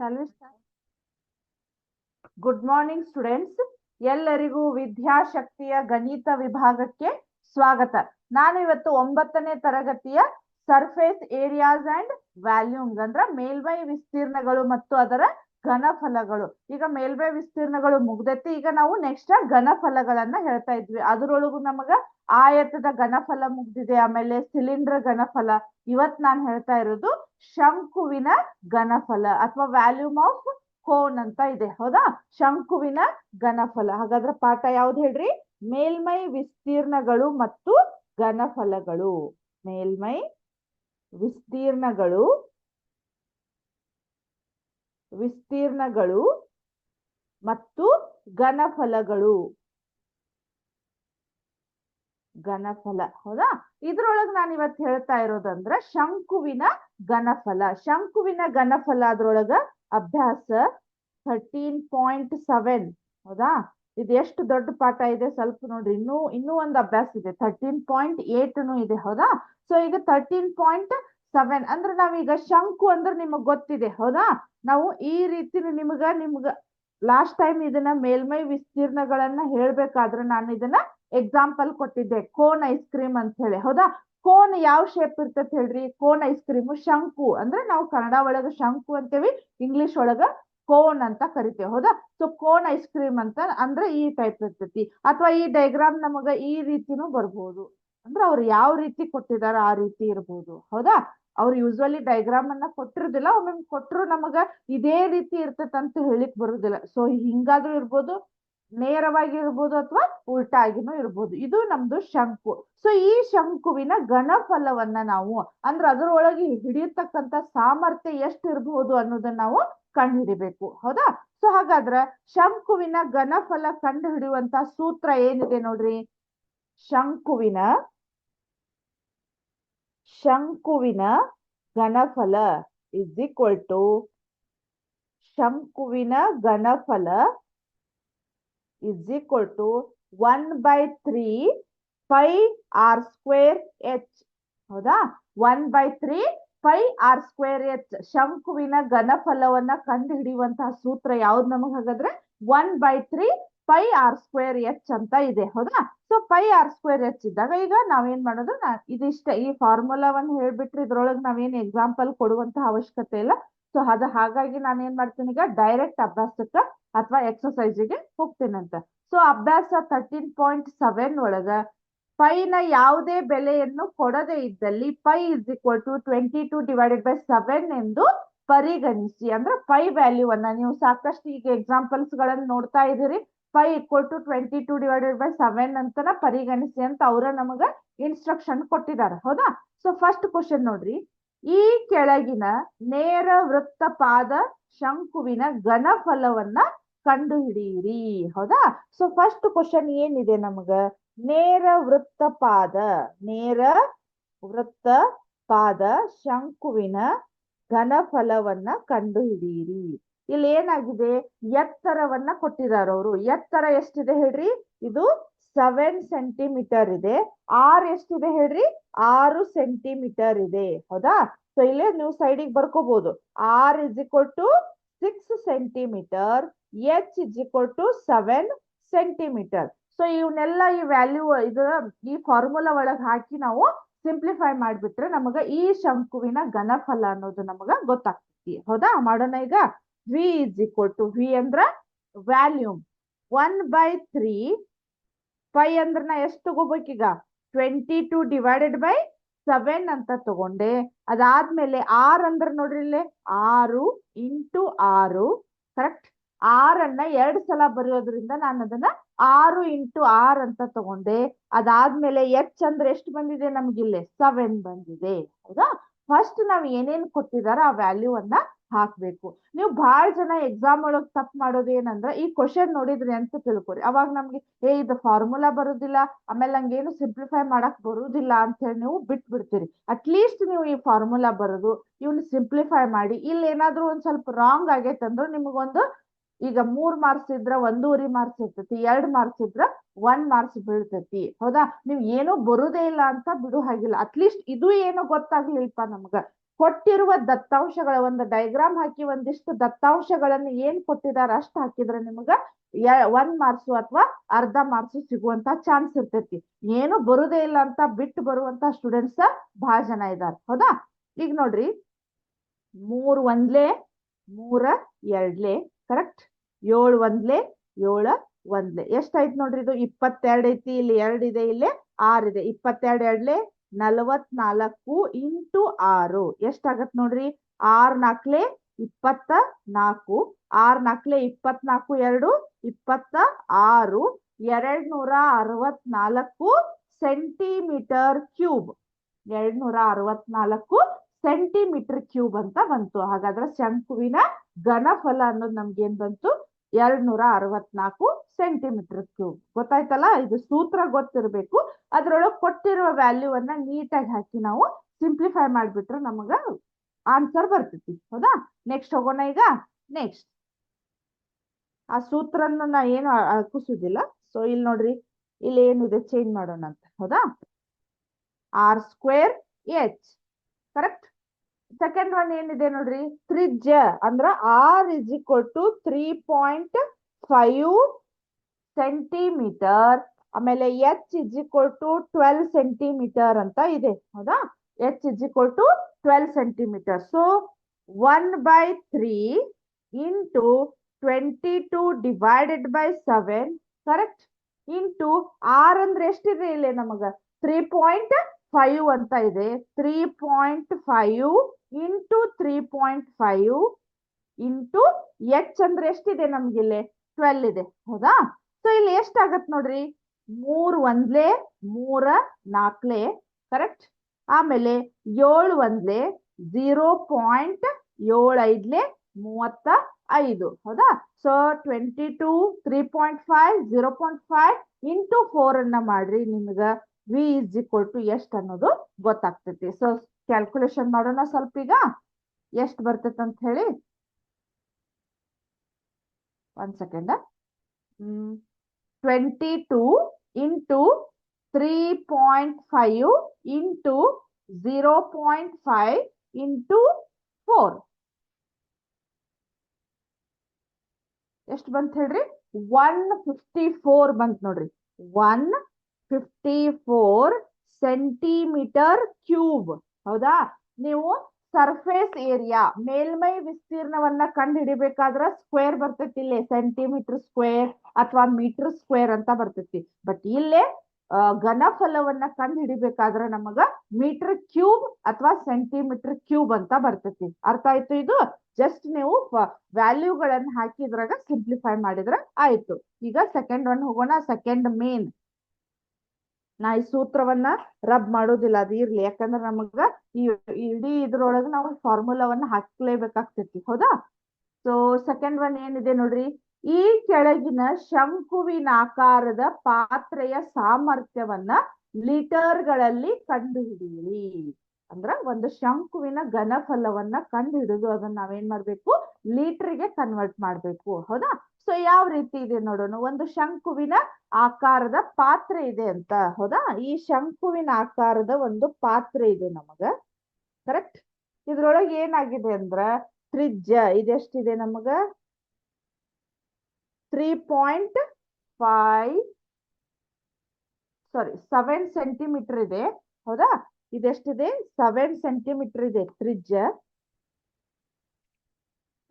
Shall we start? Good morning students. ಎಲ್ಲರಿಗೂ ವಿದ್ಯಾಶಕ್ತಿಯ ಗಣಿತ ವಿಭಾಗಕ್ಕೆ ಸ್ವಾಗತ. ನಾನು ಇವತ್ತು 9ನೇ ತರಗತಿಯ ಸರ್ಫೇಸ್ ಏರಿಯಾಸ್ ಅಂಡ್ ವ್ಯಾಲ್ಯೂಮ್ಸ್ ಅಂದ್ರೆ ಮೇಲ್ಮೈ ವಿಸ್ತೀರ್ಣಗಳು ಮತ್ತು ಅದರ ಘನಫಲಗಳು. ಈಗ ಮೇಲ್ಮೈ ವಿಸ್ತೀರ್ಣಗಳು ಮುಗ್ದೈತಿ. ಈಗ ನಾವು ನೆಕ್ಸ್ಟ್ ಘನಫಲಗಳನ್ನ ಹೇಳ್ತಾ ಇದ್ವಿ. ಅದರೊಳಗು ನಮಗ ಆಯತದ ಘನಫಲ ಮುಗ್ದಿದೆ, ಆಮೇಲೆ ಸಿಲಿಂಡರ್ ಘನಫಲ. ಇವತ್ ನಾನು ಹೇಳ್ತಾ ಇರೋದು ಶಂಕುವಿನ ಘನಫಲ ಅಥವಾ ವ್ಯಾಲ್ಯೂಮ್ ಆಫ್ ಕೋನ್ ಅಂತ ಇದೆ. ಹೌದಾ? ಶಂಕುವಿನ ಘನಫಲ. ಹಾಗಾದ್ರೆ ಪಾಠ ಯಾವ್ದು ಹೇಳ್ರಿ? ಮೇಲ್ಮೈ ವಿಸ್ತೀರ್ಣಗಳು ಮತ್ತು ಘನಫಲಗಳು. ಮೇಲ್ಮೈ ವಿಸ್ತೀರ್ಣಗಳು ಮತ್ತು ಘನಫಲಗಳು. ಘನಫಲ. ಹೌದಾ? ಇದ್ರೊಳಗೆ ನಾನು ಇವತ್ತು ಹೇಳ್ತಾ ಇರೋದಂದ್ರ ಶಂಕುವಿನ ಘನಫಲ. ಶಂಕುವಿನ ಘನಫಲ ಅದ್ರೊಳಗ ಅಭ್ಯಾಸ 13.7. ಹೌದಾ? ಇದು ಎಷ್ಟು ದೊಡ್ಡ ಪಾಠ ಇದೆ ಸ್ವಲ್ಪ ನೋಡ್ರಿ. ಇನ್ನೂ ಒಂದು ಅಭ್ಯಾಸ ಇದೆ, 13.8 ಇದೆ. ಹೌದಾ? ಸೊ ಈಗ 13.7 ಅಂದ್ರೆ ನಾವೀಗ ಶಂಕು ಅಂದ್ರೆ ನಿಮಗ್ ಗೊತ್ತಿದೆ. ಹೌದಾ? ನಾವು ಈ ರೀತಿ ನಿಮ್ಗ ಲಾಸ್ಟ್ ಟೈಮ್ ಇದನ್ನ ಮೇಲ್ಮೈ ವಿಸ್ತೀರ್ಣಗಳನ್ನ ಹೇಳ್ಬೇಕಾದ್ರೆ ನಾನು ಇದನ್ನ ಎಕ್ಸಾಂಪಲ್ ಕೊಟ್ಟಿದ್ದೆ, ಕೋನ್ ಐಸ್ ಕ್ರೀಮ್ ಅಂತ ಹೇಳಿ. ಹೌದಾ? ಕೋನ್ ಯಾವ ಶೇಪ್ ಇರ್ತೈತೆ ಹೇಳ್ರಿ? ಕೋನ್ ಐಸ್ ಕ್ರೀಮ್ ಶಂಕು ಅಂದ್ರೆ ನಾವು ಕನ್ನಡ ಒಳಗ ಶಂಕು ಅಂತೇವಿ, ಇಂಗ್ಲಿಷ್ ಒಳಗ ಕೋನ್ ಅಂತ ಕರಿತೇವೆ. ಹೌದಾ? ಸೊ ಕೋನ್ ಐಸ್ ಕ್ರೀಮ್ ಅಂತ ಅಂದ್ರೆ ಈ ಟೈಪ್ ಇರ್ತೈತಿ. ಅಥವಾ ಈ ಡಯಾಗ್ರಾಮ್ ನಮಗ ಈ ರೀತಿನೂ ಬರ್ಬೋದು. ಅಂದ್ರೆ ಅವ್ರು ಯಾವ ರೀತಿ ಕೊಟ್ಟಿದಾರ ಆ ರೀತಿ ಇರ್ಬೋದು. ಹೌದಾ? ಅವ್ರು ಯೂಸ್ವಲಿ ಡಯಾಗ್ರಾಮ್ ಅನ್ನ ಕೊಟ್ಟಿರೋದಿಲ್ಲ, ಒಮ್ಮೊಮ್ಮೆ ಕೊಟ್ಟರು ನಮಗ ಇದೇ ರೀತಿ ಇರ್ತೈತೆ ಅಂತ ಹೇಳಿಕ್ ಬರುದಿಲ್ಲ. ಸೊ ಹಿಂಗಾದ್ರೂ ಇರ್ಬೋದು, ನೇರವಾಗಿ ಇರ್ಬೋದು, ಅಥವಾ ಉಲ್ಟಾ ಆಗಿನೂ ಇರ್ಬೋದು. ಇದು ನಮ್ದು ಶಂಕು. ಸೊ ಈ ಶಂಕುವಿನ ಘನಫಲವನ್ನ ನಾವು ಅಂದ್ರೆ ಅದರೊಳಗೆ ಹಿಡಿಯತಕ್ಕಂತ ಸಾಮರ್ಥ್ಯ ಎಷ್ಟು ಇರಬಹುದು ಅನ್ನೋದನ್ನ ನಾವು ಕಂಡು ಹಿಡಿಬೇಕು. ಹೌದಾ? ಸೊ ಹಾಗಾದ್ರೆ ಶಂಕುವಿನ ಘನಫಲ ಕಂಡು ಹಿಡಿಯುವಂತ ಸೂತ್ರ ಏನಿದೆ ನೋಡ್ರಿ. ಶಂಕುವಿನ ಘನಫಲ ಇಸ್ ಈಕ್ವಲ್ ಟು ಶಂಕುವಿನ ಘನಫಲ is equal to 1/3 pi r square h. ಹೌದಾ? 1/3 ಪೈ ಆರ್ ಸ್ಕ್ವೇರ್ ಎಚ್. ಶಂಕುವಿನ ಘನಫಲವನ್ನ ಕಂಡು ಹಿಡಿಯುವಂತಹ ಸೂತ್ರ ಯಾವ್ದು ನಮಗ್? ಹಾಗಾದ್ರೆ 1/3 ಪೈ ಆರ್ ಸ್ಕ್ವೇರ್ ಎಚ್ ಅಂತ ಇದೆ. ಹೌದಾ? So pi r square h ಇದ್ದಾಗ ಈಗ ನಾವೇನ್ ಮಾಡೋದು, ಇದಿಷ್ಟ ಈ ಫಾರ್ಮುಲಾವನ್ನು ಹೇಳ್ಬಿಟ್ರೆ ಇದ್ರೊಳಗೆ ನಾವೇನ್ ಎಕ್ಸಾಂಪಲ್ ಕೊಡುವಂತಹ ಅವಶ್ಯಕತೆ ಇಲ್ಲ. ಸೊ ಹಾಗಾಗಿ ನಾನು ಏನ್ ಮಾಡ್ತೀನಿ, ಈಗ ಡೈರೆಕ್ಟ್ ಅಭ್ಯಾಸಕ್ಕ ಅಥವಾ ಎಕ್ಸರ್ಸೈಜ್ಗೆ ಹೋಗ್ತೀನಂತ. ಸೊ ಅಭ್ಯಾಸ 13.7 ಒಳಗ ಪೈನ ಯಾವುದೇ ಬೆಲೆಯನ್ನು ಕೊಡದೇ ಇದ್ದಲ್ಲಿ ಪೈ ಇಸ್ ಈಕ್ವಲ್ ಟು 22/7 ಎಂದು ಪರಿಗಣಿಸಿ. ಅಂದ್ರೆ ಪೈ ವ್ಯಾಲ್ಯೂ ಅನ್ನ ನೀವು ಸಾಕಷ್ಟು ಈಗ ಎಕ್ಸಾಂಪಲ್ಸ್ ಗಳನ್ನ ನೋಡ್ತಾ ಇದ್ದೀರಿ. ಪೈ ಈಕ್ವಲ್ ಟು 22/7 ಅಂತನ ಪರಿಗಣಿಸಿ ಅಂತ ಅವರ ನಮಗ ಇನ್ಸ್ಟ್ರಕ್ಷನ್ ಕೊಟ್ಟಿದ್ದಾರೆ. ಹೌದಾ? ಸೊ ಫಸ್ಟ್ ಕ್ವಶನ್ ನೋಡ್ರಿ. ಈ ಕೆಳಗಿನ ನೇರ ವೃತ್ತಪಾದ ಶಂಕುವಿನ ಘನಫಲವನ್ನ ಕಂಡು ಹಿಡಿಯಿರಿ. ಹೌದಾ? ಸೊ ಫಸ್ಟ್ ಕ್ವಶನ್ ಏನಿದೆ ನಮಗ? ನೇರ ವೃತ್ತಪಾದ ಶಂಕುವಿನ ಘನಫಲವನ್ನ ಕಂಡು ಹಿಡಿಯಿರಿ. ಇಲ್ಲಿ ಏನಾಗಿದೆ, ಎತ್ತರವನ್ನ ಕೊಟ್ಟಿದ್ದಾರೆ ಅವರು. ಎತ್ತರ ಎಷ್ಟಿದೆ ಹೇಳ್ರಿ? ಇದು 7 ಸೆಂಟಿಮೀಟರ್ ಇದೆ. ಆರ್ ಎಷ್ಟಿದೆ ಹೇಳ್ರಿ? 6 ಸೆಂಟಿಮೀಟರ್ ಇದೆ. ಹೌದಾ? ಸೊ ಇಲ್ಲೇ ನೀವು ಸೈಡಿಗೆ ಬರ್ಕೋಬಹುದು. R is equal to 6 centimetre, h is equal to 7 centimetre. So ಇವನ್ನೆಲ್ಲ ಈ ವ್ಯಾಲ್ಯೂ ಈ ಫಾರ್ಮುಲಾ ಒಳಗೆ ಹಾಕಿ ನಾವು ಸಿಂಪ್ಲಿಫೈ ಮಾಡ್ಬಿಟ್ರೆ ನಮಗ ಈ ಶಂಕುವಿನ ಘನಫಲ ಅನ್ನೋದು ನಮಗ ಗೊತ್ತಾಗ್ತೈತಿ. ಹೌದಾ? ಮಾಡೋಣ ಈಗ. V is equal to, V ಅಂದ್ರ ವ್ಯಾಲ್ಯೂಮ್, 1/3 ಪೈ ಅಂದ್ರ ನಾ ಎಷ್ಟು ತಗೋಬೇಕೀಗ? 22/7 ಅಂತ ತಗೊಂಡೆ. ಅದಾದ್ಮೇಲೆ ಆರ್ ಅಂದ್ರ ನೋಡ್ರಿ ಇಲ್ಲೇ 6 × 6. ಕರೆಕ್ಟ್? 6 ಅನ್ನ 2 ಸಲ ಬರೆಯೋದ್ರಿಂದ ನಾನು ಅದನ್ನ 6 × 6 ಅಂತ ತಗೊಂಡೆ. ಅದಾದ್ಮೇಲೆ ಎಚ್ ಅಂದ್ರೆ ಎಷ್ಟು ಬಂದಿದೆ ನಮ್ಗಿಲ್ಲೇ? 7 ಬಂದಿದೆ. ಹೌದಾ? ಫಸ್ಟ್ ನಾವ್ ಏನೇನ್ ಕೊಟ್ಟಿದಾರ ಆ ವ್ಯಾಲ್ಯೂ ಅನ್ನ ಹಾಕ್ಬೇಕು. ನೀವು ಬಹಳ ಜನ ಎಕ್ಸಾಮ್ ಒಳಗ್ ತಪ್ಪು ಮಾಡೋದು ಏನಂದ್ರ, ಈ ಕ್ವಶನ್ ನೋಡಿದ್ರಿ ಅಂತ ತಿಳ್ಕೊರಿ. ಅವಾಗ ನಮ್ಗೆ ಇದು ಫಾರ್ಮುಲಾ ಬರುದಿಲ್ಲ, ಆಮೇಲೆ ನಂಗೇನು ಸಿಂಪ್ಲಿಫೈ ಮಾಡಕ್ ಬರುದಿಲ್ಲ ಅಂತ ಹೇಳಿ ನೀವು ಬಿಟ್ಬಿಡ್ತೀರಿ. ಅಟ್ಲೀಸ್ಟ್ ನೀವು ಈ ಫಾರ್ಮುಲಾ ಬರೋದು ಇವ್ನ ಸಿಂಪ್ಲಿಫೈ ಮಾಡಿ. ಇಲ್ಲಿ ಏನಾದ್ರೂ ಒಂದ್ ಸ್ವಲ್ಪ ರಾಂಗ್ ಆಗೈತೆ ಅಂದ್ರೆ ನಿಮಗೊಂದು, ಈಗ 3 ಮಾರ್ಕ್ಸ್ ಇದ್ರ 1.5 ಮಾರ್ಕ್ಸ್ ಇರ್ತೈತಿ, 2 ಮಾರ್ಕ್ಸ್ ಇದ್ರ 1 ಮಾರ್ಕ್ಸ್ ಬೀಳ್ತೈತಿ. ಹೌದಾ? ನೀವ್ ಏನೋ ಬರುದೇ ಇಲ್ಲ ಅಂತ ಬಿಡು ಹಾಗಿಲ್ಲ. ಅಟ್ಲೀಸ್ಟ್ ಇದು ಏನೋ ಗೊತ್ತಾಗ್ಲಿಲ್ಪ ನಮ್ಗ, ಕೊಟ್ಟಿರುವ ದತ್ತಾಂಶಗಳ ಒಂದು ಡೈಗ್ರಾಮ್ ಹಾಕಿ ಒಂದಿಷ್ಟು ದತ್ತಾಂಶಗಳನ್ನು ಏನ್ ಕೊಟ್ಟಿದ್ದಾರೆ ಅಷ್ಟು ಹಾಕಿದ್ರೆ ನಿಮಗ 1 ಮಾರ್ಕ್ಸ್ ಅಥವಾ ಅರ್ಧ ಮಾರ್ಕ್ಸ್ ಸಿಗುವಂತ ಚಾನ್ಸ್ ಇರ್ತೈತಿ. ಏನು ಬರುದೇ ಇಲ್ಲ ಅಂತ ಬಿಟ್ಟು ಬರುವಂತ ಸ್ಟೂಡೆಂಟ್ಸ್ ಬಹಳ ಜನ ಇದ್ದಾರೆ. ಹೌದಾ? ಈಗ ನೋಡ್ರಿ, 3 ಒಂದ್ಲೆ 3 ಎರಡ್ಲೆ, ಕರೆಕ್ಟ್. 7 ಒಂದ್ಲೆ 7 ಒಂದ್ಲೆ ಎಷ್ಟಾಯ್ತು ನೋಡ್ರಿ, ಇದು 22 ಐತಿ, ಇಲ್ಲಿ 2 ಇದೆ, ಇಲ್ಲಿ 6 ಇದೆ. 22 ಎರಡ್ಲೆ 44 ಇಂಟು 6 ಎಷ್ಟಾಗತ್ ನೋಡ್ರಿ, 6 4 24, 6 4 24, 2 26, 264 ಸೆಂಟಿಮೀಟರ್ ಕ್ಯೂಬ್. 264 ಸೆಂಟಿಮೀಟರ್ ಕ್ಯೂಬ್ ಅಂತ ಬಂತು. ಹಾಗಾದ್ರೆ ಶಂಕುವಿನ ಘನಫಲ ಅನ್ನೋದು ನಮ್ಗೆ ಏನ್ ಬಂತು, 264 ಸೆಂಟಿಮೀಟರ್ ಕ್ಯೂಬ್. ಗೊತ್ತಾಯ್ತಲ್ಲ? ಇದು ಸೂತ್ರ ಗೊತ್ತಿರ್ಬೇಕು. ಅದ್ರೊಳಗೆ ಕೊಟ್ಟಿರುವ ವ್ಯಾಲ್ಯೂವನ್ನ ನೀಟಾಗಿ ಹಾಕಿ ನಾವು ಸಿಂಪ್ಲಿಫೈ ಮಾಡ್ಬಿಟ್ರೆ ನಮಗ ಆನ್ಸರ್ ಬರ್ತೈತಿ. ಹೌದಾ? ನೆಕ್ಸ್ಟ್ ಹೋಗೋಣ. ಈಗ ನೆಕ್ಸ್ಟ್ ಆ ಸೂತ್ರನ ನಾ ಏನು ಹಾಕಿಸುದಿಲ್ಲ. ಸೊ ಇಲ್ಲಿ ನೋಡ್ರಿ, ಇಲ್ಲಿ ಏನಿದೆ ಚೇಂಜ್ ಮಾಡೋಣ ಅಂತ. ಹೌದಾ? r² h, correct. Second one ಏನಿದೆ ನೋಡ್ರಿ, ತ್ರಿಜ್ಯ ಅಂದ್ರ r = 3.5 ಸೆಂಟಿಮೀಟರ್. ಆಮೇಲೆ h = 12 ಸೆಂಟಿಮೀಟರ್ ಅಂತ ಇದೆ. ಹೌದಾ? h = 12 centimetre. So 1/3 into 22 divided by 7, correct, into r ಅಂದ್ರೆ ಎಷ್ಟಿದೆ ಇಲ್ಲಿ ನಮಗ 3.5 ಅಂತ ಇದೆ. 3.5 ಇಂಟು 3.5 ಇಂಟು h ಅಂದ್ರೆ ಎಷ್ಟಿದೆ ನಮ್ಗಿಲ್ಲಿ 12 ಇದೆ. ಹೌದಾ? ಸೊ ಇಲ್ಲಿ ಎಷ್ಟಾಗತ್ ನೋಡ್ರಿ, 3 ಒಂದ್ಲೆ 3 4, ಕರೆಕ್ಟ್. ಆಮೇಲೆ 7 ಒಂದ್ಲೆ 0.75 35. ಹೌದಾ? ಸೊ 22 3.5 0.5 ಇಂಟು 4 ಅನ್ನ ಮಾಡ್ರಿ, ನಿಮ್ಗ v = ಎಷ್ಟು ಅನ್ನೋದು ಗೊತ್ತಾಗ್ತೈತಿ. ಸೊ ಕ್ಯಾಲ್ಕುಲೇಷನ್ ಮಾಡೋಣ ಸ್ವಲ್ಪ. ಈಗ ಎಷ್ಟು ಬರ್ತೈತೆ ಅಂತ ಹೇಳಿ, 1 ಸೆಕೆಂಡ್. 22 ಇಂಟು 3.5 ಇಂಟು 0.5 ಇಂಟು 4 ಎಷ್ಟು ಬಂತ ಹೇಳ್ರಿ, 154 ಬಂತ್ ನೋಡ್ರಿ. 154 ಸೆಂಟಿಮೀಟರ್ ಕ್ಯೂಬ್. ಹೌದಾ? ನೀವು ಸರ್ಫೇಸ್ ಏರಿಯಾ, ಮೇಲ್ಮೈ ವಿಸ್ತೀರ್ಣವನ್ನ ಕಂಡು ಹಿಡಿಬೇಕಾದ್ರ ಸ್ಕ್ವೇರ್ ಬರ್ತೈತಿ, ಇಲ್ಲೇ ಸೆಂಟಿಮೀಟರ್ ಸ್ಕ್ವೇರ್ ಅಥವಾ ಮೀಟರ್ ಸ್ಕ್ವೇರ್ ಅಂತ ಬರ್ತೈತಿ. ಬಟ್ ಇಲ್ಲೇ ಘನಫಲವನ್ನ ಕಂಡು ಹಿಡಿಬೇಕಾದ್ರೆ ನಮಗ ಮೀಟರ್ ಕ್ಯೂಬ್ ಅಥವಾ ಸೆಂಟಿಮೀಟರ್ ಕ್ಯೂಬ್ ಅಂತ ಬರ್ತೈತಿ. ಅರ್ಥ ಆಯ್ತು? ಇದು ಜಸ್ಟ್ ನೀವು ವ್ಯಾಲ್ಯೂಗಳನ್ನ ಹಾಕಿದ್ರಾಗ ಸಿಂಪ್ಲಿಫೈ ಮಾಡಿದ್ರ ಆಯ್ತು. ಈಗ ಸೆಕೆಂಡ್ ಒನ್ ಹೋಗೋಣ. ಸೆಕೆಂಡ್ ಮೇನ್, ನಾ ಈ ಸೂತ್ರವನ್ನ ರಬ್ ಮಾಡೋದಿಲ್ಲ, ಅದು ಇರ್ಲಿ. ಯಾಕಂದ್ರೆ ನಮಗ ಈ ಇಡೀ ಇದ್ರೊಳಗ ನಾವು ಫಾರ್ಮುಲಾವನ್ನ ಹಾಕ್ಲೇಬೇಕಾಗ್ತೈತಿ. ಹೌದಾ? ಸೊ ಸೆಕೆಂಡ್ ಒನ್ ಏನಿದೆ ನೋಡ್ರಿ, ಈ ಕೆಳಗಿನ ಶಂಕುವಿನ ಆಕಾರದ ಪಾತ್ರೆಯ ಸಾಮರ್ಥ್ಯವನ್ನ ಲೀಟರ್ಗಳಲ್ಲಿ ಕಂಡುಹಿಡಿಯಿರಿ. ಅಂದ್ರ ಒಂದು ಶಂಕುವಿನ ಘನಫಲವನ್ನ ಕಂಡು ಹಿಡಿದು ಅದನ್ನ ನಾವೇನ್ ಮಾಡ್ಬೇಕು, ಲೀಟರ್ಗೆ ಕನ್ವರ್ಟ್ ಮಾಡ್ಬೇಕು. ಹೌದಾ? ಸೊ ಯಾವ ರೀತಿ ಇದೆ ನೋಡೋಣ. ಒಂದು ಶಂಕುವಿನ ಆಕಾರದ ಪಾತ್ರೆ ಇದೆ ಅಂತ. ಹೌದಾ? ಈ ಶಂಕುವಿನ ಆಕಾರದ ಒಂದು ಪಾತ್ರೆ ಇದೆ ನಮಗ, ಕರೆಕ್ಟ್. ಇದ್ರೊಳಗೆ ಏನಾಗಿದೆ ಅಂದ್ರ ತ್ರಿಜ್ಯ ಇದೆಷ್ಟಿದೆ ನಮಗ 7 ಸೆಂಟಿಮೀಟರ್ ಇದೆ. ಹೌದಾ? ಇದೆಷ್ಟಿದೆ 7 ಸೆಂಟಿಮೀಟರ್ ಇದೆ ತ್ರಿಜ್ಯ.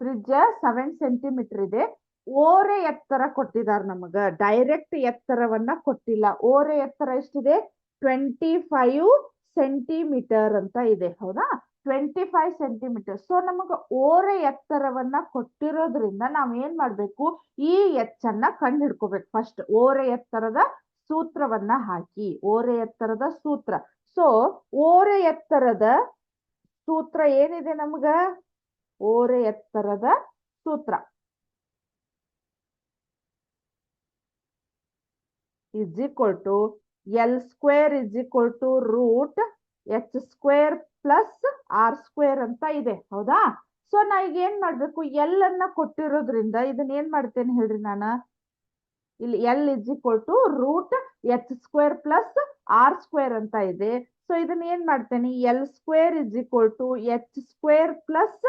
7 ಸೆಂಟಿಮೀಟರ್ ಇದೆ. ಓರೆ ಎತ್ತರ ಕೊಟ್ಟಿದ್ದಾರೆ ನಮಗ, ಡೈರೆಕ್ಟ್ ಎತ್ತರವನ್ನ ಕೊಟ್ಟಿಲ್ಲ. ಓರೆ ಎತ್ತರ ಎಷ್ಟಿದೆ 25 ಸೆಂಟಿಮೀಟರ್ ಅಂತ ಇದೆ. ಹೌದಾ? 25 ಸೆಂಟಿಮೀಟರ್. ಸೊ ನಮಗ ಓರೆ ಎತ್ತರವನ್ನ ಕೊಟ್ಟಿರೋದ್ರಿಂದ ನಾವ್ ಏನ್ ಮಾಡ್ಬೇಕು, ಈ ಎಚ್ಚನ್ನ ಕಂಡು ಹಿಡ್ಕೋಬೇಕು. ಫಸ್ಟ್ ಓರೆ ಎತ್ತರದ ಸೂತ್ರವನ್ನ ಹಾಕಿ, ಓರೆ ಎತ್ತರದ ಸೂತ್ರ. ಸೊ ಓರೆ ಎತ್ತರದ ಸೂತ್ರ ಏನಿದೆ ನಮಗ, ಓರೆ ಎತ್ತರದ ಸೂತ್ರ is equal to L square is equal to root h square plus r square ಅಂತ ಇದೆ. ಹೌದಾ? ಸೊ ನಾ ಈಗ ಏನ್ ಮಾಡ್ಬೇಕು, ಎಲ್ ಅನ್ನ ಕೊಟ್ಟಿರೋದ್ರಿಂದ ಇದನ್ನ ಏನ್ ಮಾಡ್ತೇನೆ ಹೇಳ್ರಿ, ನಾನು ಇಲ್ಲಿ L is equal to root h square plus r square ಅಂತ ಇದೆ. ಸೊ ಇದನ್ನ ಏನ್ ಮಾಡ್ತೇನೆ, l square is equal to h square plus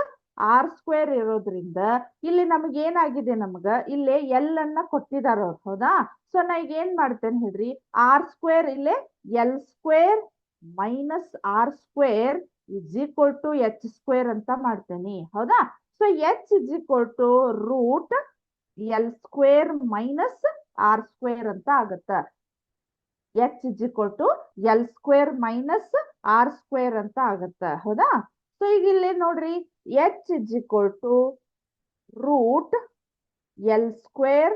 r square ಇರೋದ್ರಿಂದ ಇಲ್ಲಿ ನಮ್ಗೆ ಏನಾಗಿದೆ, ನಮ್ಗ ಇಲ್ಲೇ ಎಲ್ ಅನ್ನ ಕೊಟ್ಟಿದಾರ ಅವ್ರು, ಹೌದಾ. ಸೊ ನಾ ಈಗ ಏನ್ ಮಾಡ್ತೇನೆ ಹೇಳ್ರಿ, ಆರ್ ಸ್ಕ್ವೇರ್ ಇಲ್ಲೇ l square minus r square is equal to h square ಅಂತ ಮಾಡ್ತೇನೆ, ಹೌದಾ. So h is equal to root l square minus r square ಅಂತ ಆಗತ್ತ. H is equal to l square minus r square ಅಂತ ಆಗತ್ತ, ಹೌದಾ. So ಈಗ ಇಲ್ಲಿ ನೋಡ್ರಿ, h is equal to root l square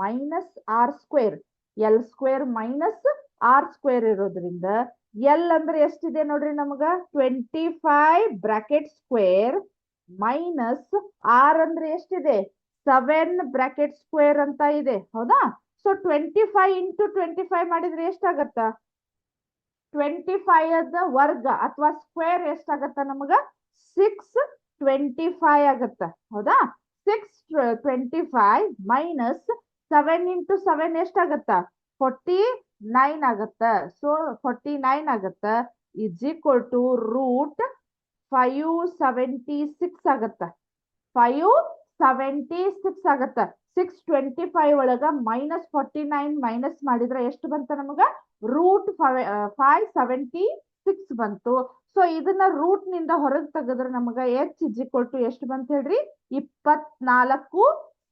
minus r square, l square minus r square ಇರೋದ್ರಿಂದ l ಅಂದ್ರೆ ಎಷ್ಟಿದೆ ನೋಡ್ರಿ ನಮಗ 25 ಬ್ರಾಕೆಟ್ ಸ್ಕ್ವೇರ್ ಮೈನಸ್ ಆರ್ ಅಂದ್ರೆ ಎಷ್ಟಿದೆ 7 ಬ್ರಾಕೆಟ್ ಸ್ಕ್ವೇರ್ ಅಂತ ಇದೆ, ಹೌದಾ. ಸೊ 25 ಇಂಟು 25 ಮಾಡಿದ್ರೆ ಎಷ್ಟಾಗತ್ತ, 25 ಅದ ವರ್ಗ ಅಥವಾ ಸ್ಕ್ವೇರ್ ಎಷ್ಟಾಗತ್ತ ನಮಗ 625 ಆಗತ್ತ, ಹೌದಾ. 625 ಮೈನಸ್ 7 ಇಂಟು 7 ಎಷ್ಟಾಗತ್ತ 49 ಆಗತ್ತ. ಸೊ 49 ಆಗತ್ತ ಇಸ್ ಈಕ್ವಲ್ ಟು ರೂಟ್ 576 ಆಗತ್ತ, 576 ಆಗತ್ತ. 625 ಒಳಗ ಮೈನಸ್ 49 ಮೈನಸ್ ಮಾಡಿದ್ರೆ ಎಷ್ಟು ಬಂತ ನಮಗ, ರೂಟ್ 576 ಬಂತು. ಸೊ ಇದನ್ನ ರೂಟ್ ನಿಂದ ಹೊರಗೆ ತೆಗೆದ್ರೆ ನಮಗ ಎಚ್ ಇಸ್ ಈಕ್ವಲ್ ಟು ಎಷ್ಟು ಬಂತ ಹೇಳ್ರಿ, 24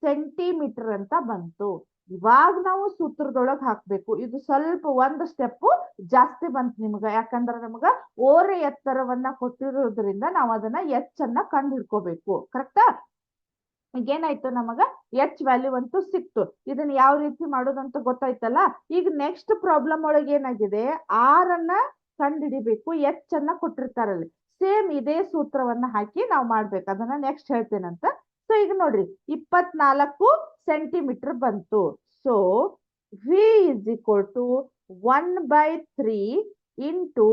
ಸೆಂಟಿಮೀಟರ್ ಅಂತ ಬಂತು. ಇವಾಗ ನಾವು ಸೂತ್ರದೊಳಗ್ ಹಾಕ್ಬೇಕು. ಇದು ಸ್ವಲ್ಪ ಒಂದು ಸ್ಟೆಪ್ ಜಾಸ್ತಿ ಬಂತು ನಿಮ್ಗ, ಯಾಕಂದ್ರೆ ನಮಗ ಓರೆ ಎತ್ತರವನ್ನ ಕೊಟ್ಟಿರೋದ್ರಿಂದ ನಾವು ಅದನ್ನ ಎಚ್ ಅನ್ನ ಕಂಡು ಹಿಡ್ಕೋಬೇಕು, ಕರೆಕ್ಟಾ. ಈಗ ಏನಾಯ್ತು, ನಮಗ ಎಚ್ ವ್ಯಾಲ್ಯೂ ಅಂತೂ ಸಿಕ್ತು. ಇದನ್ನ ಯಾವ ರೀತಿ ಮಾಡೋದಂತ ಗೊತ್ತಾಯ್ತಲ್ಲ. ಈಗ ನೆಕ್ಸ್ಟ್ ಪ್ರಾಬ್ಲಮ್ ಒಳಗೆ ಏನಾಗಿದೆ, ಆರ್ ಅನ್ನ ಕಂಡು ಹಿಡಿಬೇಕು, ಎಚ್ ಅನ್ನ ಕೊಟ್ಟಿರ್ತಾರಲ್ಲಿ. ಸೇಮ್ ಇದೇ ಸೂತ್ರವನ್ನ ಹಾಕಿ ನಾವು ಮಾಡ್ಬೇಕು, ಅದನ್ನ ನೆಕ್ಸ್ಟ್ ಹೇಳ್ತೇನಂತ. ಸೊ ಈಗ ನೋಡ್ರಿ 24 ಸೆಂಟಿಮೀಟರ್ ಬಂತು. So V is equal to 1/3 into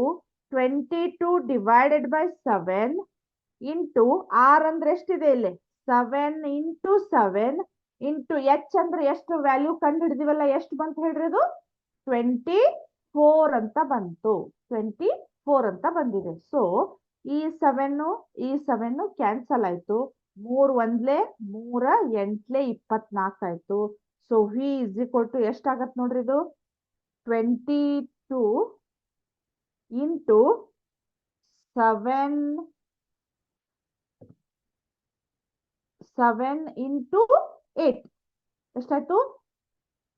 22 divided by 7 into r ಅಂದ್ರೆ ಎಷ್ಟಿದೆ ಇಲ್ಲಿ 7 ಇಂಟು 7 ಇಂಟು ಎಚ್ ಅಂದ್ರೆ ಎಷ್ಟು ವ್ಯಾಲ್ಯೂ ಕಂಡು ಹಿಡಿದಿವಲ್ಲ, ಎಷ್ಟು ಬಂತು ಹೇಳ್ರಿ, ಅದು 24 ಅಂತ ಬಂತು, 24 ಅಂತ ಬಂದಿದೆ. ಸೊ ಈ 7 ಕ್ಯಾನ್ಸಲ್ ಆಯ್ತು, 3 ಒಂದ್ಲೆ 3 8ಲೆ 24 ಆಯ್ತು. So V is equal to ಎಷ್ಟಾಗತ್ ನೋಡ್ರಿ, ಇದು 22 ಇಂಟು 7 ಇಂಟು 8 ಎಷ್ಟಾಯ್ತು,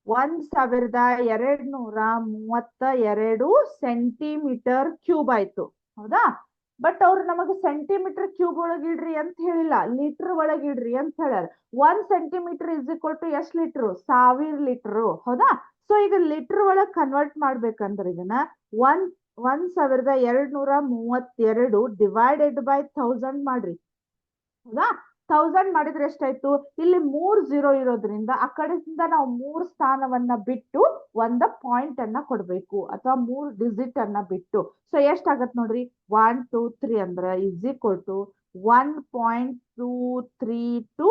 1232 ಸೆಂಟಿಮೀಟರ್ ಕ್ಯೂಬ್ ಆಯ್ತು, ಹೌದಾ. ಬಟ್ ಅವ್ರು ನಮಗೆ ಸೆಂಟಿಮೀಟರ್ ಕ್ಯೂಬ್ ಒಳಗಿಡ್ರಿ ಅಂತ ಹೇಳಿಲ್ಲ, ಲೀಟರ್ ಒಳಗಿಡ್ರಿ ಅಂತ ಹೇಳ್ಯಾರ. 1 ಸೆಂಟಿಮೀಟರ್ ಇಸ್ ಈಕ್ವಲ್ ಟು ಎಷ್ಟು ಲೀಟರ್, 1000 ಲೀಟರ್, ಹೌದಾ. ಸೊ ಈಗ ಲೀಟರ್ ಒಳಗ್ ಕನ್ವರ್ಟ್ ಮಾಡ್ಬೇಕಂದ್ರೆ ಇದನ್ನ 1232 ಡಿವೈಡೆಡ್ ಬೈ 1000 ಮಾಡ್ರಿ, ಹೌದಾ. 1000 ಮಾಡಿದ್ರೆ ಎಷ್ಟಾಯ್ತು, ಇಲ್ಲಿ 3 0 ಇರೋದ್ರಿಂದ ಆ ಕಡೆಯಿಂದ ನಾವು 3 ಸ್ಥಾನವನ್ನ ಬಿಟ್ಟು ಒಂದ ಪಾಯಿಂಟ್ ಅನ್ನ ಕೊಡ್ಬೇಕು, ಅಥವಾ 3 ಡಿಜಿಟ್ ಅನ್ನ ಬಿಟ್ಟು. ಸೊ ಎಷ್ಟಾಗತ್ ನೋಡ್ರಿ, 1 2 3 ಅಂದ್ರ ಇಸ್ ಈಕ್ವಲ್ ಟು 1.232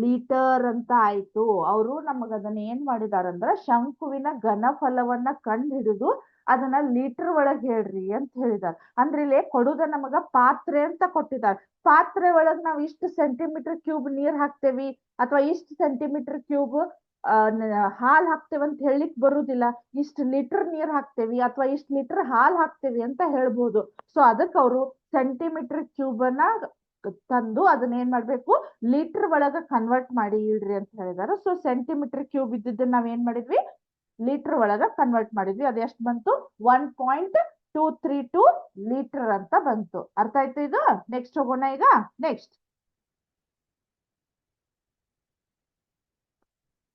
ಲೀಟರ್ ಅಂತ ಆಯ್ತು. ಅವರು ನಮಗ ಅದನ್ನ ಏನ್ ಮಾಡಿದಾರಂದ್ರ ಶಂಕುವಿನ ಘನಫಲವನ್ನ ಕಂಡು ಹಿಡಿದು ಅದನ್ನ ಲೀಟರ್ ಒಳಗ್ ಹೇಳ್ರಿ ಅಂತ ಹೇಳಿದಾರೆ. ಅಂದ್ರೆ ಇಲ್ಲಿ ಕೊಡುದ ನಮಗ ಪಾತ್ರೆ ಅಂತ ಕೊಟ್ಟಿದ್ದಾರೆ. ಪಾತ್ರೆ ಒಳಗ್ ನಾವ್ ಇಷ್ಟು ಸೆಂಟಿಮೀಟರ್ ಕ್ಯೂಬ್ ನೀರ್ ಹಾಕ್ತೇವಿ ಅಥವಾ ಇಷ್ಟು ಸೆಂಟಿಮೀಟರ್ ಕ್ಯೂಬ್ ಹಾಲ್ ಹಾಕ್ತೇವೆ ಅಂತ ಹೇಳಿಕ್ ಬರುದಿಲ್ಲ. ಇಷ್ಟು ಲೀಟರ್ ನೀರ್ ಹಾಕ್ತೇವಿ ಅಥವಾ ಇಷ್ಟು ಲೀಟರ್ ಹಾಲ್ ಹಾಕ್ತೇವಿ ಅಂತ ಹೇಳ್ಬೋದು. ಸೊ ಅದಕ್ಕೆ ಅವರು ಸೆಂಟಿಮೀಟರ್ ಕ್ಯೂಬ್ ಅನ್ನ ತಂದು ಅದನ್ನ ಏನ್ ಮಾಡ್ಬೇಕು, ಲೀಟರ್ ಒಳಗ ಕನ್ವರ್ಟ್ ಮಾಡಿ ಇಡ್ರಿ ಅಂತ ಹೇಳಿದಾರೆ. ಸೊ ಸೆಂಟಿಮೀಟರ್ ಕ್ಯೂಬ್ ಇದ್ದಿದ್ದನ್ನ ನಾವ್ ಏನ್ ಮಾಡಿದ್ವಿ, ಲೀಟರ್ ಒಳಗ ಕನ್ವರ್ಟ್ ಮಾಡಿದ್ವಿ. ಅದು ಎಷ್ಟು ಬಂತು, 1.232 ಲೀಟರ್ ಅಂತ ಬಂತು. ಅರ್ಥ ಆಯ್ತು ಇದು. ನೆಕ್ಸ್ಟ್ ಹೋಗೋಣ. ಈಗ ನೆಕ್ಸ್ಟ್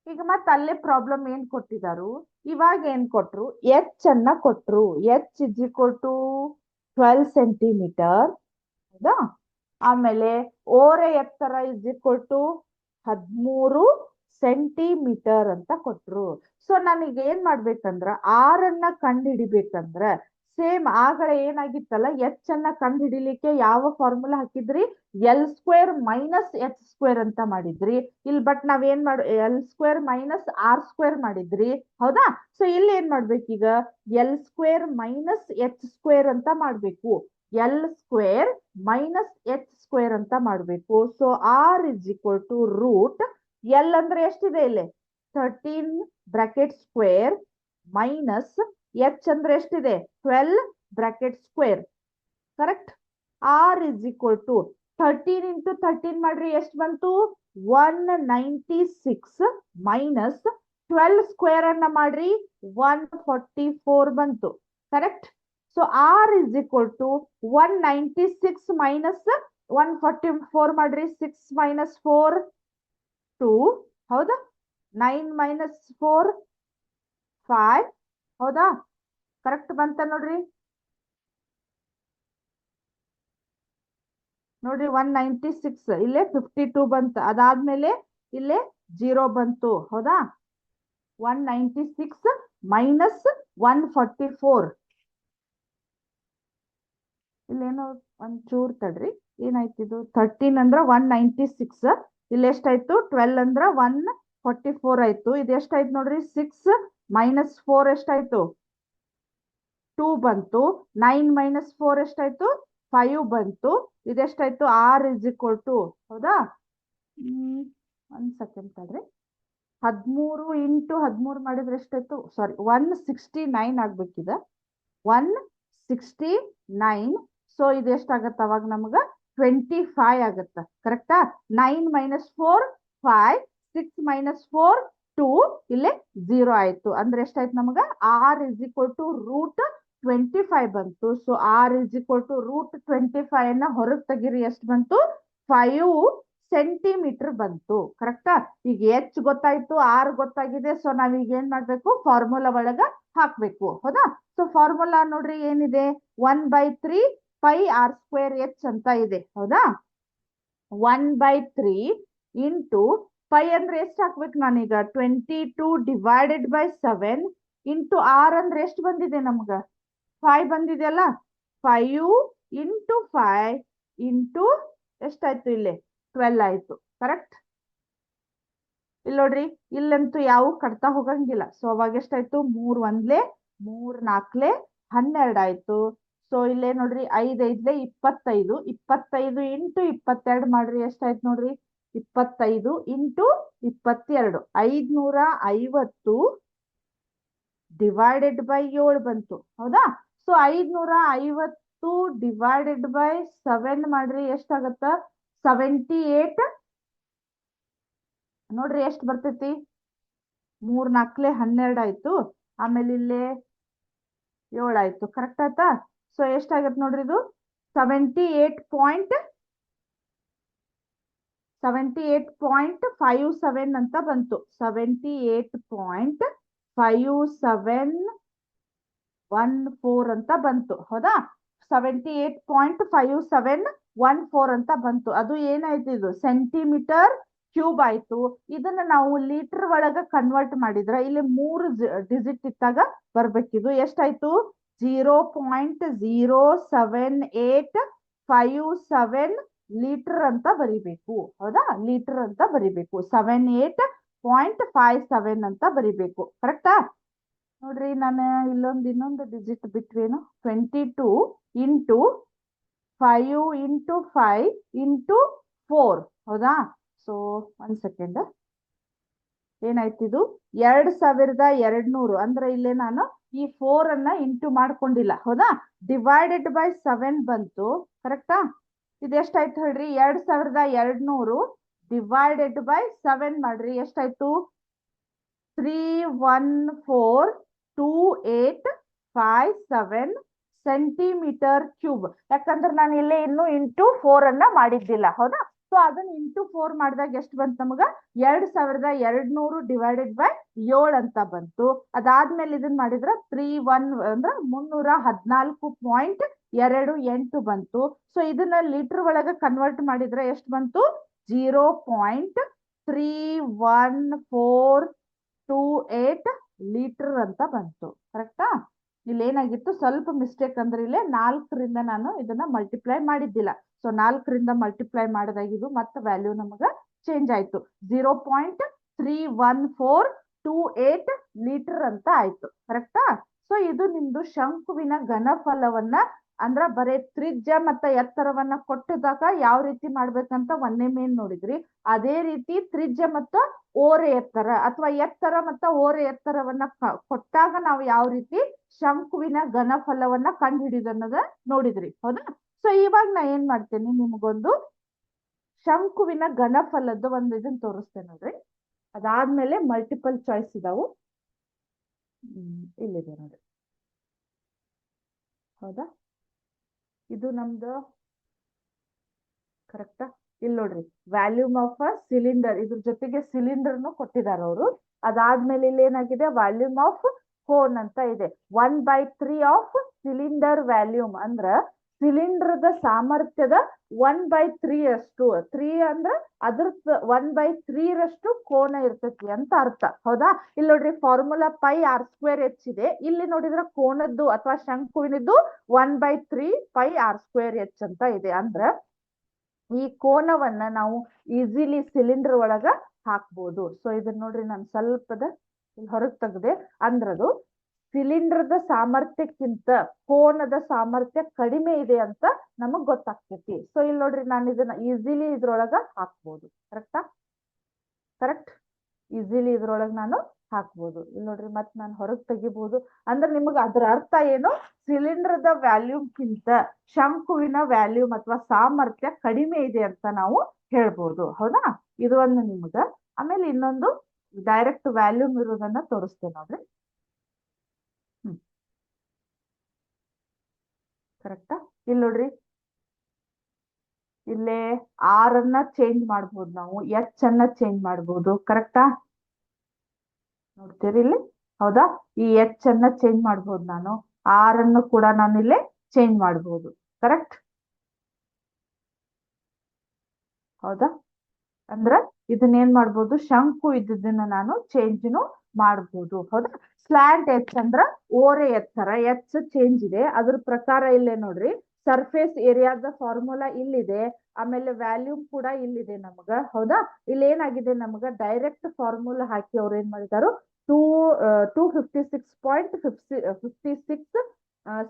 ಈಗ ಮತ್ತೆ ಅಲ್ಲೇ ಪ್ರಾಬ್ಲಮ್ ಏನ್ ಕೊಟ್ಟಿದಾರು, ಇವಾಗ ಏನ್ ಕೊಟ್ರು, ಎಚ್ ಅನ್ನ ಕೊಟ್ರು. H is equal to 12 centimetre, ಹೌದಾ. ಆಮೇಲೆ ಓರೆ ಎತ್ತರ ಇಸ್ ಈಕ್ವಲ್ ಟು 13 ಸೆಂಟಿಮೀಟರ್ ಅಂತ ಕೊಟ್ರು. ಸೊ ನನಗೆ ಏನ್ ಮಾಡ್ಬೇಕಂದ್ರ ಆರ್ ಅನ್ನ ಕಂಡು ಹಿಡಿಬೇಕಂದ್ರ ಸೇಮ್ ಆಗಲೇ ಏನಾಗಿತ್ತಲ್ಲ ಎಚ್ ಅನ್ನ ಕಂಡು ಹಿಡಿಲಿಕ್ಕೆ ಯಾವ ಫಾರ್ಮುಲಾ ಹಾಕಿದ್ರಿ, l square minus h square ಅಂತ ಮಾಡಿದ್ರಿ. ಇಲ್ಲಿ ಬಟ್ ನಾವೇನ್ ಮಾಡ l square minus r square ಮಾಡಿದ್ರಿ, ಹೌದಾ? ಸೊ ಇಲ್ಲಿ ಏನ್ ಮಾಡ್ಬೇಕೀಗ, l square minus h square ಅಂತ ಮಾಡ್ಬೇಕು. L square minus h square ಅಂತ ಮಾಡ್ಬೇಕು. So r is equal to root l ಅಂದ್ರೆ ಎಷ್ಟಿದೆ ಇಲ್ಲಿ 13 ಬ್ರಾಕೆಟ್ ಸ್ಕ್ವೇರ್ ಮೈನಸ್ ಎಚ್ ಅಂದ್ರೆ ಎಷ್ಟಿದೆ 12 bracket square. Correct. R is equal to 13 into 13 ಮಾಡ್ರಿ ಎಷ್ಟು ಬಂತು 196 ಮೈನಸ್ 12 ಸ್ಕ್ವೇರ್ ಅನ್ನ ಮಾಡ್ರಿ 144 ಬಂತು. Correct. So r is equal to 196 minus 144 ಮಾಡ್ರಿ 6 ಮೈನಸ್ 4 2, ಹೌದಾ? 9 ಮೈನಸ್ 4 5, ಹೌದಾ? ಕರೆಕ್ಟ್ ಬಂತ ನೋಡ್ರಿ. ನೋಡ್ರಿ 196 ಇಲ್ಲೇ 52 ಬಂತು, ಅದಾದ್ಮೇಲೆ ಇಲ್ಲೇ 0 ಬಂತು, ಹೌದಾ? 196 ಮೈನಸ್ 144 ಇಲ್ಲೇನೋ ಒಂಚೂರ್ ತಡ್ರಿ, ಏನಾಯ್ತಿದು 13 ಅಂದ್ರ 196, ಇಲ್ಲಿ ಎಷ್ಟಾಯ್ತು 12 ಅಂದ್ರ 144 ಆಯ್ತು. ಇದು ಎಷ್ಟಾಯ್ತು ನೋಡ್ರಿ 6 ಮೈನಸ್ 4 ಎಷ್ಟಾಯ್ತು 2 ಬಂತು. 9 ಮೈನಸ್ 4 ಎಷ್ಟಾಯ್ತು 5 ಬಂತು. ಇದೆಷ್ಟಾಯ್ತು ಆರ್ ಇಸ್ ಈಕ್ವಲ್ ಟು, ಹೌದಾ? 1 ಸೆಕೆಂಡ್ ತಡ್ರಿ, 13 ಇಂಟು 13 ಮಾಡಿದ್ರೆ ಎಷ್ಟಾಯ್ತು, ಸಾರಿ 169 ಆಗ್ಬೇಕಿದೆ, 169. ಸೊ ಇದು ಎಷ್ಟಾಗತ್ತ ಅವಾಗ ನಮಗ 25 ಆಗತ್ತ. ಕರೆಕ್ಟಾ? 9 ಮೈನಸ್ 4 5, 6 ಮೈನಸ್ 4 2, ಇಲ್ಲೇ 0 ಆಯ್ತು. ಅಂದ್ರೆ ಎಷ್ಟಾಯ್ತು ನಮಗ r is equal to root 25 ಬಂತು. So r is equal to root 25 ಅನ್ನ ಹೊರಗೆ ತೆಗಿರಿ, ಎಷ್ಟು ಬಂತು 5 ಸೆಂಟಿಮೀಟರ್ ಬಂತು. ಕರೆಕ್ಟಾ? ಈಗ ಎಚ್ ಗೊತ್ತಾಯ್ತು, ಆರ್ ಗೊತ್ತಾಗಿದೆ. ಸೊ ನಾವೀಗ ಏನ್ ಮಾಡ್ಬೇಕು, ಫಾರ್ಮುಲಾ ಒಳಗ ಹಾಕ್ಬೇಕು, ಹೌದಾ? ಸೊ ಫಾರ್ಮುಲಾ ನೋಡ್ರಿ ಏನಿದೆ, 1/3 ಪೈ ಆರ್ ಸ್ಕ್ವೇರ್ ಎಚ್ ಅಂತ ಇದೆ, ಹೌದಾ? 1/3 ಇಂಟು ಪೈ ಅಂದ್ರೆ ಎಷ್ಟು ಹಾಕ್ಬೇಕು ನಾನೀಗ 22 ಡಿವೈಡೆಡ್ ಬೈ 7 ಇಂಟು ಆರ್ ಅಂದ್ರೆ ಎಷ್ಟು ಬಂದಿದೆ ನಮ್ಗ 5 ಬಂದಿದೆಯಲ್ಲ, 5 ಇಂಟು 5 ಇಂಟು ಎಷ್ಟಾಯ್ತು ಇಲ್ಲಿ 12 ಆಯ್ತು. ಕರೆಕ್ಟ್. ಇಲ್ಲಿ ನೋಡ್ರಿ, ಇಲ್ಲಂತೂ ಯಾವ ಕಟ್ತಾ ಹೋಗಂಗಿಲ್ಲ. ಸೊ ಅವಾಗ ಎಷ್ಟಾಯ್ತು 3 1 3 4 12 ಆಯ್ತು. ಸೊ ಇಲ್ಲೇ ನೋಡ್ರಿ 5 5 25, 25 ಇಂಟು 22 ಮಾಡ್ರಿ ಎಷ್ಟಾಯ್ತು ನೋಡ್ರಿ 25 ಇಂಟು 22, 550 ಡಿವೈಡೆಡ್ ಬೈ 7 ಬಂತು, ಹೌದಾ? ಸೊ 550 ಡಿವೈಡೆಡ್ ಬೈ 7 ಮಾಡ್ರಿ ಎಷ್ಟಾಗತ್ತ 78. ನೋಡ್ರಿ ಎಷ್ಟು ಬರ್ತೈತಿ 3 4 12 ಆಯ್ತು, ಆಮೇಲೆ ಇಲ್ಲೇ 7 ಆಯ್ತು. ಕರೆಕ್ಟ್ ಆಯ್ತಾ? ಸೊ ಎಷ್ಟಾಗತ್ತೆ ನೋಡ್ರಿ ಇದು 78.57 ಅಂತ ಬಂತು. 78.5714 ಅಂತ ಬಂತು, ಹೌದಾ? 78.5714 ಅಂತ ಬಂತು. ಅದು ಏನಾಯ್ತು ಇದು ಸೆಂಟಿಮೀಟರ್ ಕ್ಯೂಬ್ ಆಯ್ತು. ಇದನ್ನ ನಾವು ಲೀಟರ್ ಒಳಗ ಕನ್ವರ್ಟ್ ಮಾಡಿದ್ರ ಇಲ್ಲಿ 3 ಡಿಜಿಟ್ ಇತ್ತಾಗ ಬರ್ಬೇಕಿದು. ಎಷ್ಟಾಯ್ತು 0.07857 ಲೀಟರ್ ಅಂತ ಬರಿಬೇಕು, ಹೌದಾ? ಲೀಟರ್ ಅಂತ ಬರಿಬೇಕು, 78.57 ಅಂತ ಬರಿಬೇಕು. ಕರೆಕ್ಟಾ? ನೋಡ್ರಿ ನಾನು ಇನ್ನೊಂದು ಡಿಜಿಟ್ ಬಿಟ್ವೇನು 22 ಇಂಟು 5 ಇಂಟು 5 ಇಂಟು 4, ಹೌದಾ? ಸೊ 1 ಸೆಕೆಂಡ್, ಏನಾಯ್ತಿದು 2200. ಅಂದ್ರೆ ಇಲ್ಲೇ ನಾನು ಈ 4 ಅನ್ನ ಇಂಟು ಮಾಡ್ಕೊಂಡಿಲ್ಲ, ಹೌದಾ? ಡಿವೈಡೆಡ್ ಬೈ 7 ಬಂತು. ಕರೆಕ್ಟಾ? ಇದು ಎಷ್ಟಾಯ್ತು ಹೇಳ್ರಿ 2200 ಡಿವೈಡೆಡ್ ಬೈ 7 ಮಾಡ್ರಿ ಎಷ್ಟಾಯ್ತು 3142857 ಸೆಂಟಿಮೀಟರ್ ಕ್ಯೂಬ್. ಯಾಕಂದ್ರೆ ನಾನು ಇಲ್ಲೇ ಇನ್ನು ಇಂಟು 4 ಅನ್ನ ಮಾಡಿದ್ದಿಲ್ಲ, ಹೌದಾ? ಸೊ ಅದನ್ನ ಇಂಟು 4 ಮಾಡಿದಾಗ ಎಷ್ಟು ಬಂತು ನಮಗ 2200 ಡಿವೈಡೆಡ್ ಬೈ 7 ಅಂತ ಬಂತು. ಅದಾದ್ಮೇಲೆ ಇದನ್ನ ಮಾಡಿದ್ರ 31 ಅಂದ್ರೆ 314.28 ಬಂತು. ಸೊ ಇದನ್ನ ಲೀಟರ್ ಒಳಗ ಕನ್ವರ್ಟ್ ಮಾಡಿದ್ರೆ ಎಷ್ಟು ಬಂತು 0.3148 ಲೀಟರ್ ಅಂತ ಬಂತು. ಕರೆಕ್ಟಾ? ಇಲ್ಲಿ ಏನಾಗಿತ್ತು ಸ್ವಲ್ಪ ಮಿಸ್ಟೇಕ್ ಅಂದ್ರೆ ಇಲ್ಲೇ 4ರಿಂದ ನಾನು ಇದನ್ನ ಮಲ್ಟಿಪ್ಲೈ ಮಾಡಿದ್ದಿಲ್ಲ. ಸೊ 4ರಿಂದ ಮಲ್ಟಿಪ್ಲೈ ಮಾಡಿದಾಗ ಇದು ಮತ್ತೆ ವ್ಯಾಲ್ಯೂ ನಮಗ ಚೇಂಜ್ ಆಯ್ತು. 0.31428 ಲೀಟರ್ ಅಂತ ಆಯ್ತು. ಕರೆಕ್ಟಾ? ಸೊ ಇದು ನಿಮ್ದು ಶಂಕುವಿನ ಘನಫಲವನ್ನ ಅಂದ್ರ ಬರೇ ತ್ರಿಜ್ಯ ಮತ್ತ ಎತ್ತರವನ್ನ ಕೊಟ್ಟಿದಾಗ ಯಾವ ರೀತಿ ಮಾಡ್ಬೇಕಂತ ಒಂದೇ ಮೇನ್ ನೋಡಿದ್ರಿ. ಅದೇ ರೀತಿ ತ್ರಿಜ್ಯ ಮತ್ತು ಓರೆ ಎತ್ತರ ಅಥವಾ ಎತ್ತರ ಮತ್ತು ಓರೆ ಎತ್ತರವನ್ನ ಕೊಟ್ಟಾಗ ನಾವು ಯಾವ ರೀತಿ ಶಂಕುವಿನ ಘನಫಲವನ್ನ ಕಂಡು ಹಿಡಿದು ಅನ್ನೋದ ನೋಡಿದ್ರಿ. ಹೌದಾ? ಸೊ ಇವಾಗ ನಾ ಏನ್ ಮಾಡ್ತೇನೆ, ನಿಮ್ಗೊಂದು ಶಂಕುವಿನ ಘನಫಲದ ಒಂದು ಇದನ್ನ ತೋರಿಸ್ತೇನೆ ನೋಡ್ರಿ. ಅದಾದ್ಮೇಲೆ ಮಲ್ಟಿಪಲ್ ಚಾಯ್ಸ್ ಇದಾವು. ಇಲ್ಲಿದೆ ನೋಡ್ರಿ. ಹೌದಾ? ಇದು ನಮ್ದು ಕರೆಕ್ಟಾ? ಇಲ್ಲಿ ನೋಡ್ರಿ, ವ್ಯಾಲ್ಯೂಮ್ ಆಫ್ ಅ ಸಿಲಿಂಡರ್, ಇದ್ರ ಜೊತೆಗೆ ಸಿಲಿಂಡರ್ನು ಕೊಟ್ಟಿದ್ದಾರೆ ಅವರು. ಅದಾದ್ಮೇಲೆ ಇಲ್ಲಿ ಏನಾಗಿದೆ, ವ್ಯಾಲ್ಯೂಮ್ ಆಫ್ ಕೋನ್ ಅಂತ ಇದೆ. 1/3 ಆಫ್ ಸಿಲಿಂಡರ್ ವ್ಯಾಲ್ಯೂಮ್ ಅಂದ್ರ ಸಿಲಿಂಡರ್ದ ಸಾಮರ್ಥ್ಯದ 1/3 ಅಷ್ಟು. 3 ಅಂದ್ರ ಅದ್ರ 1/3 ರಷ್ಟು ಕೋನ ಇರ್ತೈತಿ ಅಂತ ಅರ್ಥ. ಹೌದಾ? ಇಲ್ಲಿ ನೋಡ್ರಿ, ಫಾರ್ಮುಲಾ πr²h ಇದೆ. ಇಲ್ಲಿ ನೋಡಿದ್ರೆ ಕೋನದ್ದು ಅಥವಾ ಶಂಕುವಿನದ್ದು 1/3 πr²h ಅಂತ ಇದೆ. ಅಂದ್ರ ಈ ಕೋನವನ್ನ ನಾವು ಈಸಿಲಿ ಸಿಲಿಂಡರ್ ಒಳಗ ಹಾಕ್ಬೋದು. ಸೊ ಇದನ್ನ ನೋಡ್ರಿ, ನಾನು ಸ್ವಲ್ಪದ ಹೊರಗೆ ತೆಗ್ದೆ. ಅಂದ್ರದು ಸಿಲಿಂಡರ್ದ ಸಾಮರ್ಥ್ಯಕ್ಕಿಂತ ಕೋನದ ಸಾಮರ್ಥ್ಯ ಕಡಿಮೆ ಇದೆ ಅಂತ ನಮಗ್ ಗೊತ್ತಾಗ್ತೈತಿ. ಸೊ ಇಲ್ಲಿ ನೋಡ್ರಿ, ನಾನು ಇದನ್ನ ಈಸಿಲಿ ಇದ್ರೊಳಗ ಹಾಕ್ಬೋದು. ಕರೆಕ್ಟಾ? ಕರೆಕ್ಟ್? ಈಸಿಲಿ ಇದ್ರೊಳಗ ನಾನು ಹಾಕ್ಬೋದು. ಇಲ್ಲಿ ನೋಡ್ರಿ, ಮತ್ ನಾನು ಹೊರಗೆ ತೆಗಿಬಹುದು. ಅಂದ್ರೆ ನಿಮಗ ಅದ್ರ ಅರ್ಥ ಏನು, ಸಿಲಿಂಡರ್ದ ವ್ಯಾಲ್ಯೂಮ್ಗಿಂತ ಶಂಕುವಿನ ವ್ಯಾಲ್ಯೂಮ್ ಅಥವಾ ಸಾಮರ್ಥ್ಯ ಕಡಿಮೆ ಇದೆ ಅಂತ ನಾವು ಹೇಳ್ಬೋದು. ಹೌದಾ? ಇದು ಒಂದು ನಿಮಗ. ಆಮೇಲೆ ಇನ್ನೊಂದು ಡೈರೆಕ್ಟ್ ವ್ಯಾಲ್ಯೂಮ್ ಇರೋದನ್ನ ತೋರಿಸ್ತೇನೆ ನೋಡ್ರಿ. ಕರೆಕ್ಟಾ? ಇಲ್ಲಿ ನೋಡ್ರಿ, ಇಲ್ಲೇ ಆರ್ ಅನ್ನ ಚೇಂಜ್ ಮಾಡ್ಬೋದು ನಾವು, ಎಚ್ ಅನ್ನ ಚೇಂಜ್ ಮಾಡ್ಬೋದು. ಕರೆಕ್ಟಾ? ನೋಡ್ತೀರಿ ಇಲ್ಲಿ? ಹೌದಾ? ಈ ಎಚ್ ಅನ್ನ ಚೇಂಜ್ ಮಾಡ್ಬೋದು ನಾನು, ಆರ್ ಅನ್ನು ಕೂಡ ನಾನು ಇಲ್ಲೇ ಚೇಂಜ್ ಮಾಡ್ಬೋದು. ಕರೆಕ್ಟ್? ಹೌದಾ? ಅಂದ್ರ ಇದನ್ನ ಏನ್ ಮಾಡ್ಬೋದು, ಶಂಕು ಇದ್ದದನ್ನ ನಾನು ಚೇಂಜ್ನು ಮಾಡ್ಬೋದು. ಹೌದಾ? ಸ್ಲ್ಯಾಂಟ್ ಎಚ್ ಅಂದ್ರ ಓರೆ ಎತ್ತರ, ಎಚ್ ಚೇಂಜ್ ಇದೆ. ಅದ್ರ ಪ್ರಕಾರ ಇಲ್ಲೇ ನೋಡ್ರಿ, ಸರ್ಫೇಸ್ ಏರಿಯಾದ ಫಾರ್ಮುಲಾ ಇಲ್ಲಿದೆ. ಆಮೇಲೆ ವ್ಯಾಲ್ಯೂಮ್ ಕೂಡ ಇಲ್ಲಿದೆ ನಮಗ. ಹೌದಾ? ಇಲ್ಲಿ ಏನಾಗಿದೆ, ನಮಗ ಡೈರೆಕ್ಟ್ ಫಾರ್ಮುಲಾ ಹಾಕಿ ಅವ್ರು ಏನ್ ಮಾಡಿದಾರು, 256.56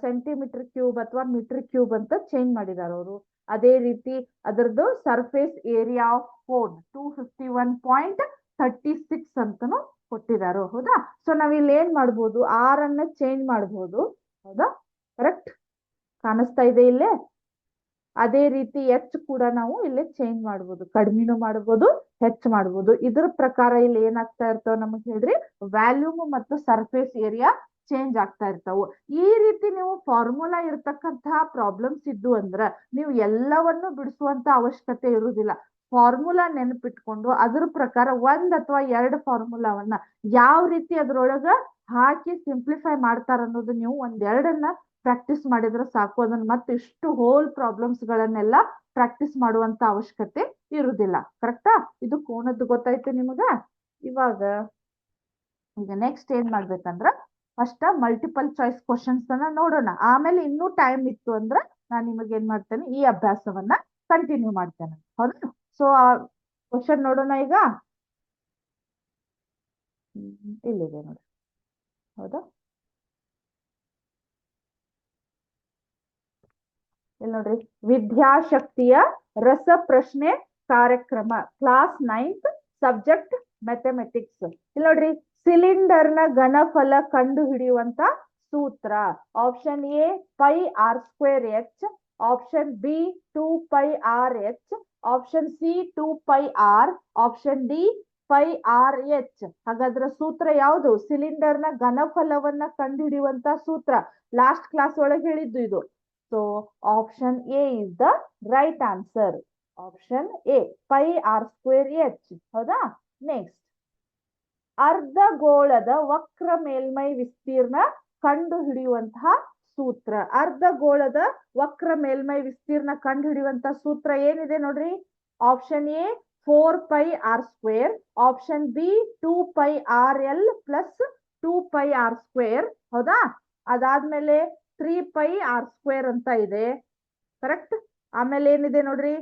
ಸೆಂಟಿಮೀಟರ್ ಕ್ಯೂಬ್ ಅಥವಾ ಮೀಟರ್ ಕ್ಯೂಬ್ ಅಂತ ಚೇಂಜ್ ಮಾಡಿದಾರೆ ಅವರು. ಅದೇ ರೀತಿ ಅದರದ್ದು ಸರ್ಫೇಸ್ ಏರಿಯಾ ಆಫ್ ಕೋನ್ 251.36 ಅಂತನೂ ಕೊಟ್ಟಿದ್ದಾರೆ. ಹೌದಾ? ಸೊ ನಾವ್ ಇಲ್ಲಿ ಏನ್ ಮಾಡ್ಬೋದು, ಆರ್ ಅನ್ನ ಚೇಂಜ್ ಮಾಡ್ಬೋದು. ಹೌದಾ? ಕರೆಕ್ಟ್? ಕಾಣಿಸ್ತಾ ಇದೆ ಇಲ್ಲೇ? ಅದೇ ರೀತಿ ಎಚ್ ಕೂಡ ನಾವು ಇಲ್ಲಿ ಚೇಂಜ್ ಮಾಡ್ಬೋದು, ಕಡಿಮೆನೂ ಮಾಡ್ಬೋದು, ಹೆಚ್ಚು ಮಾಡ್ಬೋದು. ಇದ್ರ ಪ್ರಕಾರ ಇಲ್ಲಿ ಏನಾಗ್ತಾ ಇರ್ತಾವ ನಮಗ್ ಹೇಳ್ರಿ, ವ್ಯಾಲ್ಯೂಮ್ ಮತ್ತು ಸರ್ಫೇಸ್ ಏರಿಯಾ ಚೇಂಜ್ ಆಗ್ತಾ ಇರ್ತಾವು. ಈ ರೀತಿ ನೀವು ಫಾರ್ಮುಲಾ ಇರ್ತಕ್ಕಂತಹ ಪ್ರಾಬ್ಲಮ್ಸ್ ಇದ್ದು ಅಂದ್ರ ನೀವು ಎಲ್ಲವನ್ನು ಬಿಡಿಸುವಂತ ಅವಶ್ಯಕತೆ ಇರುವುದಿಲ್ಲ. ಫಾರ್ಮುಲಾ ನೆನಪಿಟ್ಕೊಂಡು ಅದ್ರ ಪ್ರಕಾರ ಒಂದ್ ಅಥವಾ ಎರಡು ಫಾರ್ಮುಲಾವನ್ನ ಯಾವ ರೀತಿ ಅದ್ರೊಳಗ ಹಾಕಿ ಸಿಂಪ್ಲಿಫೈ ಮಾಡ್ತಾರ ಅನ್ನೋದು ನೀವು ಒಂದೆರಡನ್ನ ಪ್ರಾಕ್ಟೀಸ್ ಮಾಡಿದ್ರೆ ಸಾಕು. ಅದನ್ನ ಮತ್ತೆ ಇಷ್ಟು ಹೋಲ್ ಪ್ರಾಬ್ಲಮ್ಸ್ ಗಳನ್ನೆಲ್ಲ ಪ್ರಾಕ್ಟೀಸ್ ಮಾಡುವಂತ ಅವಶ್ಯಕತೆ ಇರುವುದಿಲ್ಲ. ಕರೆಕ್ಟಾ? ಇದು ಕೋನದ್ದು ಗೊತ್ತಾಯ್ತು ನಿಮಗ. ಇವಾಗ ಈಗ ನೆಕ್ಸ್ಟ್ ಏನ್ ಮಾಡ್ಬೇಕಂದ್ರ, ಫಸ್ಟ್ ಮಲ್ಟಿಪಲ್ ಚಾಯ್ಸ್ ಕ್ವಶನ್ಸ್ ಅನ್ನ ನೋಡೋಣ. ಆಮೇಲೆ ಇನ್ನೂ ಟೈಮ್ ಇತ್ತು ಅಂದ್ರ ನಾನು ನಿಮಗೆ ಏನ್ ಮಾಡ್ತೇನೆ, ಈ ಅಭ್ಯಾಸವನ್ನ ಕಂಟಿನ್ಯೂ ಮಾಡ್ತೇನೆ. ಹೌದಾ? ಸೊ ಕ್ವಶನ್ ನೋಡೋಣ ಈಗ. ಇಲ್ಲಿದೆ ನೋಡಿ. ಹೌದಾ? ಇಲ್ಲಿ ನೋಡ್ರಿ, ವಿದ್ಯಾಶಕ್ತಿಯ ರಸ ಪ್ರಶ್ನೆ ಕಾರ್ಯಕ್ರಮ, ಕ್ಲಾಸ್ 9th, ಸಬ್ಜೆಕ್ಟ್ ಮ್ಯಾಥಮೆಟಿಕ್ಸ್. ಇಲ್ಲಿ ನೋಡ್ರಿ, ಸಿಲಿಂಡರ್ ನ ಘನಫಲ ಕಂಡು ಹಿಡಿಯುವಂತ ಸೂತ್ರ. Option A πr²h, option B 2πrh, option C 2πr, option D πrh. ಹಾಗಾದ್ರೆ ಸೂತ್ರ ಯಾವುದು? ಸಿಲಿಂಡರ್ ನ ಘನಫಲವನ್ನ ಕಂಡು ಹಿಡಿಯುವಂತ ಸೂತ್ರ. ಲಾಸ್ಟ್ ಕ್ಲಾಸ್ ಒಳಗೆ ಹೇಳಿದ್ದು ಇದು. So option A is the right answer. Option A, πr²h. ಹೌದಾ? ನೆಕ್ಸ್ಟ್, ಅರ್ಧಗೋಳದ ವಕ್ರ ಮೇಲ್ಮೈ ವಿಸ್ತೀರ್ಣ ಕಂಡು ಹಿಡಿಯುವಂತಹ ಸೂತ್ರ. ಅರ್ಧಗೋಳದ ವಕ್ರ ಮೇಲ್ಮೈ ವಿಸ್ತೀರ್ಣ ಕಂಡು ಹಿಡಿಯುವಂತಹ ಸೂತ್ರ ಏನಿದೆ ನೋಡ್ರಿ. Option A 4πr², option B 2πrl plus 2πr². ಹೌದಾ? ಅದಾದ್ಮೇಲೆ 3πr² ಅಂತ ಇದೆ, ಕರೆಕ್ಟ್. ಆಮೇಲೆ ಏನಿದೆ ನೋಡ್ರಿ,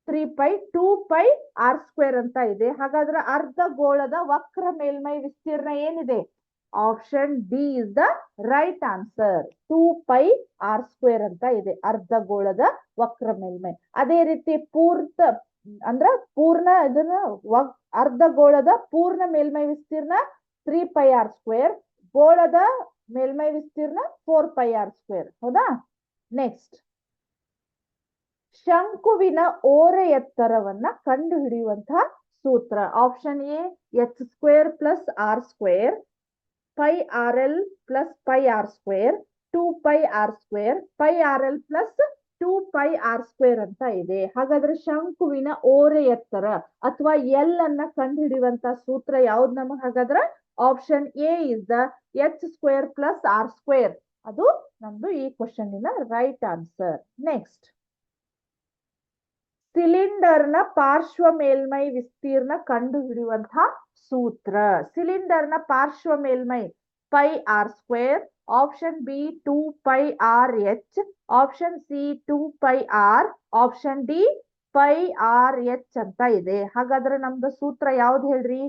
2πr² ಅಂತ ಇದೆ. ಹಾಗಾದ್ರೆ ಅರ್ಧಗೋಳದ ವಕ್ರ ಮೇಲ್ಮೈ ವಿಸ್ತೀರ್ಣ ಏನಿದೆ? Option D is the right answer. 2πr² ಅಂತ ಇದೆ ಅರ್ಧಗೋಳದ ವಕ್ರ ಮೇಲ್ಮೈ. ಅದೇ ರೀತಿ ಪೂರ್ಣ ಇದನ್ನ ಅರ್ಧಗೋಳದ ಪೂರ್ಣ ಮೇಲ್ಮೈ ವಿಸ್ತೀರ್ಣ 3πr², ಗೋಳದ ಮೇಲ್ಮೈ ವಿಸ್ತೀರ್ಣ 4πr². ಹೌದಾ? ನೆಕ್ಸ್ಟ್, ಶಂಕುವಿನ ಓರೆ ಎತ್ತರವನ್ನ ಕಂಡು ಹಿಡಿಯುವಂತಹ ಸೂತ್ರ. Option A h² + r², πrl + πr², 2πr², πrl + 2πr² ಅಂತ ಇದೆ. ಹಾಗಾದ್ರೆ ಶಂಕುವಿನ ಓರೆ ಎತ್ತರ ಅಥವಾ ಎಲ್ ಅನ್ನ ಕಂಡು ಹಿಡಿಯುವಂತ ಸೂತ್ರ ಯಾವ್ದು ನಮಗ್? ಹಾಗಾದ್ರೆ option A is the h² + r². ಅದು ನಮ್ದು ಈ ಕ್ವಶನ್ನಿನ ರೈಟ್ ಆನ್ಸರ್. ನೆಕ್ಸ್ಟ್, ಸಿಲಿಂಡರ್ನ ಪಾರ್ಶ್ವ ಮೇಲ್ಮೈ ವಿಸ್ತೀರ್ಣ ಕಂಡು ಹಿಡಿಯುವಂತಹ ಸೂತ್ರ. ಸಿಲಿಂಡರ್ನ ಪಾರ್ಶ್ವ ಮೇಲ್ಮೈ πr², option B 2πrh, option C 2πr, option D πrh ಅಂತ ಇದೆ. ಹಾಗಾದ್ರೆ ನಮ್ದು ಸೂತ್ರ ಯಾವ್ದು ಹೇಳ್ರಿ?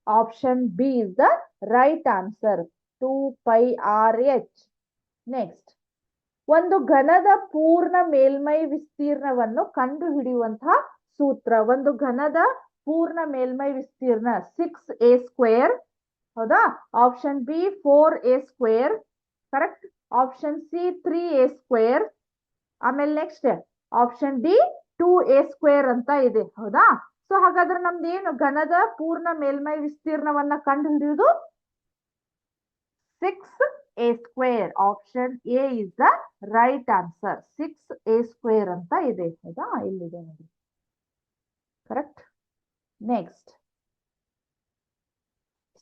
Option B is the right answer, 2πrh. Next, ಒಂದು ಘನದ ಪೂರ್ಣ ಮೇಲ್ಮೈ ವಿಸ್ತೀರ್ಣವನ್ನು ಕಂಡು ಹಿಡಿಯುವಂತಹ ಸೂತ್ರ. ಒಂದು ಘನದ ಪೂರ್ಣ ಮೇಲ್ಮೈ ವಿಸ್ತೀರ್ಣ 6a². ಹೌದಾ? Option B 4a², correct. Option C 3a². ಆಮೇಲೆ ನೆಕ್ಸ್ಟ್ ಆಪ್ಷನ್ ಡಿ 2a² ಅಂತ ಇದೆ. ಹೌದಾ? ಸೊ ಹಾಗಾದ್ರೆ ನಮ್ದು ಏನು ಘನದ ಪೂರ್ಣ ಮೇಲ್ಮೈ ವಿಸ್ತೀರ್ಣವನ್ನ ಕಂಡು ಹಿಡಿಯುವುದು? 6a². Option A is the right answer. 6a² ಅಂತ ಇದೆ. ಹೌದಾ? ಇಲ್ಲಿದೆ ನೋಡಿ, ಕರೆಕ್ಟ್. ನೆಕ್ಸ್ಟ್,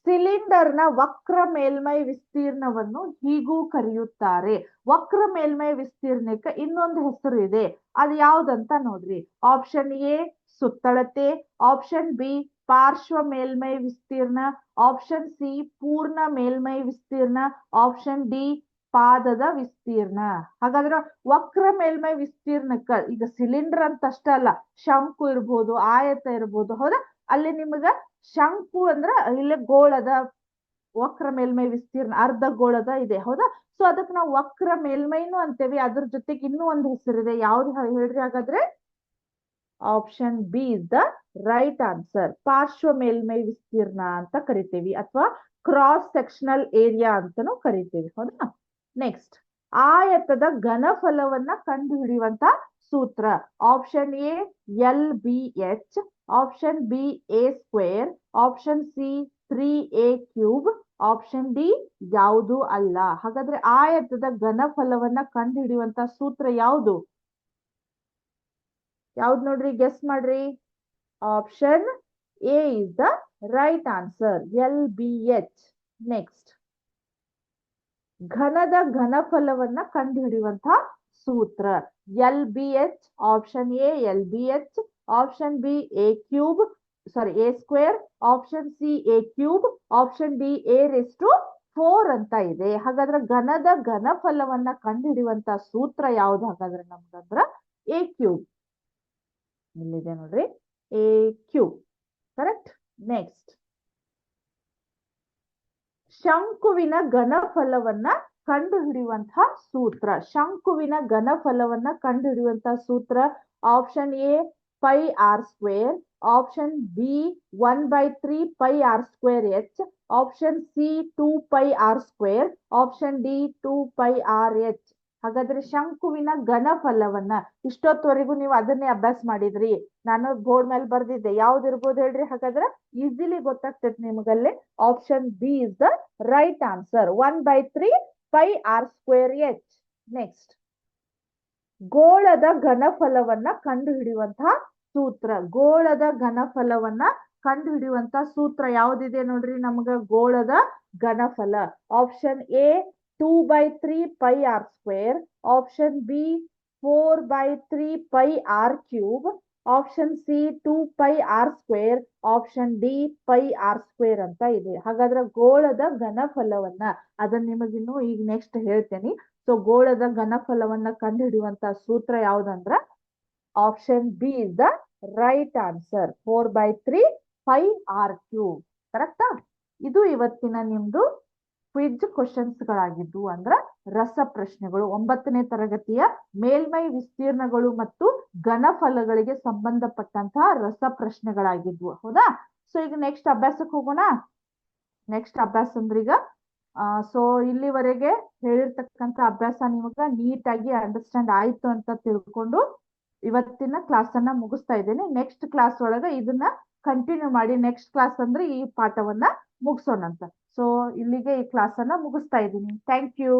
ಸಿಲಿಂಡರ್ನ ವಕ್ರ ಮೇಲ್ಮೈ ವಿಸ್ತೀರ್ಣವನ್ನು ಹೀಗೂ ಕರೆಯುತ್ತಾರೆ. ವಕ್ರ ಮೇಲ್ಮೈ ವಿಸ್ತೀರ್ಣಕ್ಕೆ ಇನ್ನೊಂದು ಹೆಸರು ಇದೆ, ಅದು ಯಾವ್ದಂತ ನೋಡ್ರಿ. ಆಪ್ಷನ್ ಎ ಸುತ್ತಳತೆ, ಆಪ್ಷನ್ ಬಿ ಪಾರ್ಶ್ವ ಮೇಲ್ಮೈ ವಿಸ್ತೀರ್ಣ, ಆಪ್ಷನ್ ಸಿ ಪೂರ್ಣ ಮೇಲ್ಮೈ ವಿಸ್ತೀರ್ಣ, ಆಪ್ಷನ್ ಡಿ ಪಾದದ ವಿಸ್ತೀರ್ಣ. ಹಾಗಾದ್ರೆ ವಕ್ರ ಮೇಲ್ಮೈ ವಿಸ್ತೀರ್ಣಕ್ಕ ಈಗ ಸಿಲಿಂಡರ್ ಅಂತ ಅಷ್ಟೇ ಅಲ್ಲ, ಶಂಕು ಇರ್ಬೋದು, ಆಯತ ಇರ್ಬೋದು. ಹೌದಾ? ಅಲ್ಲಿ ನಿಮಗ ಶಂಕು ಅಂದ್ರ ಇಲ್ಲಿ ಗೋಳದ ವಕ್ರ ಮೇಲ್ಮೈ ವಿಸ್ತೀರ್ಣ ಅರ್ಧ ಗೋಳದ ಇದೆ. ಹೌದಾ? ಸೊ ಅದಕ್ಕೆ ನಾವು ವಕ್ರ ಮೇಲ್ಮೈನು ಅಂತೇವಿ. ಅದ್ರ ಜೊತೆಗೆ ಇನ್ನೂ ಒಂದು ಹೆಸರಿದೆ, ಯಾವ್ದು ಹೇಳ್ರಿ? ಹಾಗಾದ್ರೆ option B is the right answer. ಪಾರ್ಶ್ವ ಮೇಲ್ಮೈ ವಿಸ್ತೀರ್ಣ ಅಂತ ಕರಿತೀವಿ, ಅಥವಾ ಕ್ರಾಸ್ ಸೆಕ್ಷನಲ್ ಏರಿಯಾ ಅಂತಾನು ಕರಿತೀವಿ. ಹೌದಾ? ನೆಕ್ಸ್ಟ್, ಆಯತದ ಘನಫಲವನ್ನ ಕಂಡು ಹಿಡಿಯುವಂತ ಸೂತ್ರ. Option A LBH, option B a², option C 3a³, option D ಯಾವುದು ಅಲ್ಲ. ಹಾಗಾದ್ರೆ ಆಯತದ ಘನಫಲವನ್ನ ಕಂಡು ಹಿಡಿಯುವಂತ ಸೂತ್ರ ಯಾವುದು? ಯಾವ್ದು ನೋಡ್ರಿ? ಗೆಸ್ ಮಾಡ್ರಿ. Option A is the right answer, LBH. Next, ಘನದ ಘನಫಲವನ್ನ ಕಂಡು ಹಿಡಿಯುವಂತಹ ಸೂತ್ರ. LBH, option A LBH, option B a², option C a³, option D a⁴ ಅಂತ ಇದೆ. ಹಾಗಾದ್ರೆ ಘನದ ಘನಫಲವನ್ನ ಕಂಡು ಹಿಡಿಯುವಂತ ಸೂತ್ರ ಯಾವ್ದು? ಹಾಗಾದ್ರೆ ನಮ್ಗಂದ್ರ a³. ಇಲ್ಲಿದೆ ನೋಡ್ರಿ, a³, ಕರೆಕ್ಟ್. ನೆಕ್ಸ್ಟ್, ಶಂಕುವಿನ ಘನಫಲವನ್ನ ಕಂಡು ಹಿಡಿಯುವಂತಹ ಸೂತ್ರ. ಶಂಕುವಿನ ಘನಫಲವನ್ನ ಕಂಡು ಹಿಡಿಯುವಂತಹ ಸೂತ್ರ. Option A πr², option B 1/3 πr²h, option C 2πr², option D 2πrh. ಹಾಗಾದ್ರೆ ಶಂಕುವಿನ ಘನಫಲವನ್ನ ಇಷ್ಟೊತ್ತವರೆಗೂ ನೀವು ಅದನ್ನೇ ಅಭ್ಯಾಸ ಮಾಡಿದ್ರಿ. ನಾನು ಬೋರ್ಡ್ ಮೇಲೆ ಬರ್ದಿದ್ದೆ, ಯಾವ್ದಿರ್ಬೋದು ಹೇಳ್ರಿ? ಹಾಗಾದ್ರೆ ಈಸಿಲಿ ಗೊತ್ತಾಗ್ತೈತಿ ನಿಮಗಲ್ಲಿ. Option B is the right answer, 1/3 πr²h. Next, ಗೋಳದ ಘನಫಲವನ್ನ ಕಂಡು ಹಿಡಿಯುವಂತಹ ಸೂತ್ರ. ಗೋಳದ ಘನಫಲವನ್ನ ಕಂಡು ಹಿಡಿಯುವಂತಹ ಸೂತ್ರ ಯಾವ್ದಿದೆ ನೋಡ್ರಿ? ನಮ್ಗ ಗೋಳದ ಘನಫಲ. Option A 2/3 πr², option B 4/3 πr³, option C 2πr², option D πr² ಅಂತ ಇದೆ. ಹಾಗಾದ್ರೆ ಗೋಳದ ಘನಫಲವನ್ನ ಅದನ್ನ ನಿಮಗಿನ್ನು ಈಗ ನೆಕ್ಸ್ಟ್ ಹೇಳ್ತೇನೆ. ಸೊ ಗೋಳದ ಘನಫಲವನ್ನ ಕಂಡುಹಿಡಿಯುವಂತ ಸೂತ್ರ ಯಾವ್ದಂದ್ರ option B is the right answer. 4/3 πr³ ಕರೆಕ್ಟಾ? ಇದು ಇವತ್ತಿನ ನಿಮ್ದು ಕ್ವಿಜ್ ಕ್ವಶನ್ಸ್ ಗಳಾಗಿದ್ದು ಅಂದ್ರ ರಸ ಪ್ರಶ್ನೆಗಳು. 9ನೇ ತರಗತಿಯ ಮೇಲ್ಮೈ ವಿಸ್ತೀರ್ಣಗಳು ಮತ್ತು ಘನಫಲಗಳಿಗೆ ಸಂಬಂಧಪಟ್ಟಂತಹ ರಸ ಪ್ರಶ್ನೆಗಳಾಗಿದ್ವು. ಹೌದಾ? ಸೊ ಈಗ ನೆಕ್ಸ್ಟ್ ಅಭ್ಯಾಸಕ್ಕೆ ಹೋಗೋಣ. ನೆಕ್ಸ್ಟ್ ಅಭ್ಯಾಸ ಅಂದ್ರೆ ಈಗ ಸೊ ಇಲ್ಲಿವರೆಗೆ ಹೇಳಿರ್ತಕ್ಕಂಥ ಅಭ್ಯಾಸ ನಿಮಗ ನೀಟಾಗಿ ಅಂಡರ್ಸ್ಟ್ಯಾಂಡ್ ಆಯ್ತು ಅಂತ ತಿಳ್ಕೊಂಡು ಇವತ್ತಿನ ಕ್ಲಾಸ್ ಅನ್ನ ಮುಗಿಸ್ತಾ ಇದ್ದೇನೆ. ನೆಕ್ಸ್ಟ್ ಕ್ಲಾಸ್ ಒಳಗ ಇದನ್ನ ಕಂಟಿನ್ಯೂ ಮಾಡಿ ನೆಕ್ಸ್ಟ್ ಕ್ಲಾಸ್ ಅಂದ್ರೆ ಈ ಪಾಠವನ್ನ ಮುಗಿಸೋಣಂತ. ಸೊ ಇಲ್ಲಿಗೆ ಈ ಕ್ಲಾಸ್ ಅನ್ನ ಮುಗಿಸ್ತಾ ಇದ್ದೀನಿ. Thank you.